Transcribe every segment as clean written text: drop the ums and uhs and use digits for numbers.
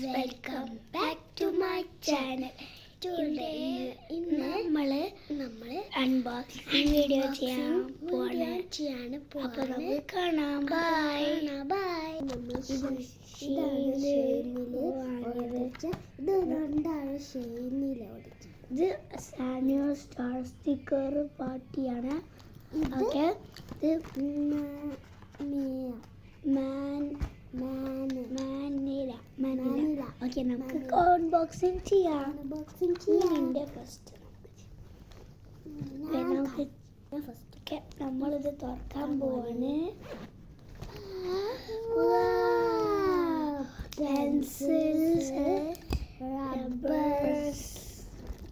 Welcome back to my channel. നമ്മൾ unboxing video ചെയ്യാൻ പോവാണ്. അപ്പോൾ നമുക്ക് കാണാം. ബൈ. ഇത് സാനിയോ സ്റ്റാർ സ്റ്റിക്കർ പാർട്ടിയാണ്. ഓക്കെ, ഇത് മാനില. ഓക്കെ, നമുക്ക് അൺബോക്സിംഗ് ചെയ്യാം. എൻ്റെ ഫസ്റ്റ് നമ്മളിത് തുറക്കാൻ പോവാണ്. Pencils,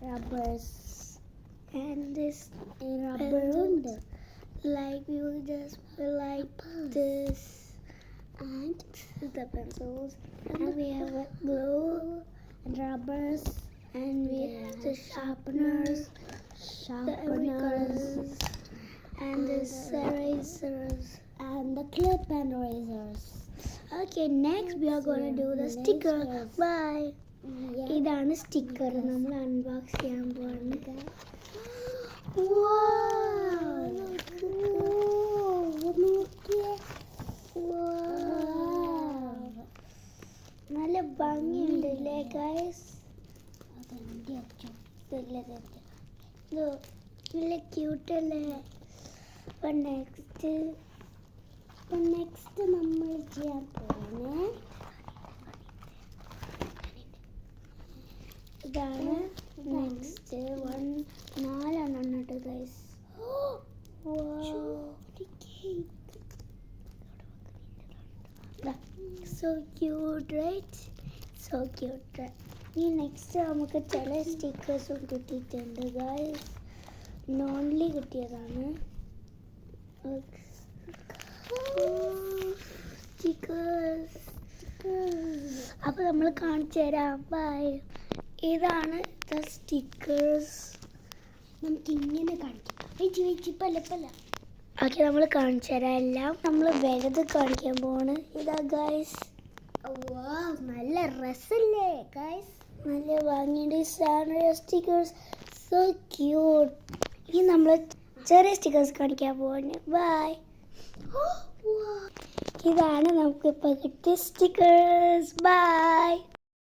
rubbers and this rubber ഉണ്ട്. Like you just like this, and the pencils, and we have a glue and rubbers, and we have the sharpeners, and this erasers, and the clip and erasers. Okay, next we are going to do the sticker. Bye. ഇതാണ് sticker. നമ്മൾ unbox ചെയ്യാൻ പോകുന്നത്. നല്ല ഭംഗിയുണ്ട് അല്ലേ guys? നല്ല ക്യൂട്ടല്ലേ? അപ്പം next നമ്മൾ ചെയ്യാൻ പോകുന്നത് ഇതാണ്. നെക്സ്റ്റ് 4 കേട്ടോ guys. So cute, right? So cute, right? ഈ നെക്സ്റ്റ് നമുക്ക് ചില സ്റ്റിക്കേഴ്സും കിട്ടിയിട്ടുണ്ട് ഗൈസ്. നോൺലി കിട്ടിയതാണ് സ്റ്റിക്കേഴ്സ്. അപ്പോൾ നമ്മൾ കാണിച്ചു തരാം. ബൈ. ഇതാണ് ദ സ്റ്റിക്കേഴ്സ്. നമുക്ക് ഇങ്ങനെ കാണിക്കാം. ഓക്കെ, നമ്മൾ കാണിച്ചു തരാം എല്ലാം. നമ്മൾ വലുത് കാണിക്കാൻ പോവാണ്. ഇതാ ഗൈസ്. നല്ല രസല്ലേ ഗൈസ്? നല്ല ഭംഗിയുണ്ട് സ്റ്റിക്കേഴ്സ്. So cute. ഇനി നമ്മൾ ചെറിയ സ്റ്റിക്കേഴ്സ് കാണിക്കാൻ പോവാണ്. ബൈ. ഇതാണ് നമുക്കിപ്പോൾ കിട്ടിയ സ്റ്റിക്കേഴ്സ്. ബൈ.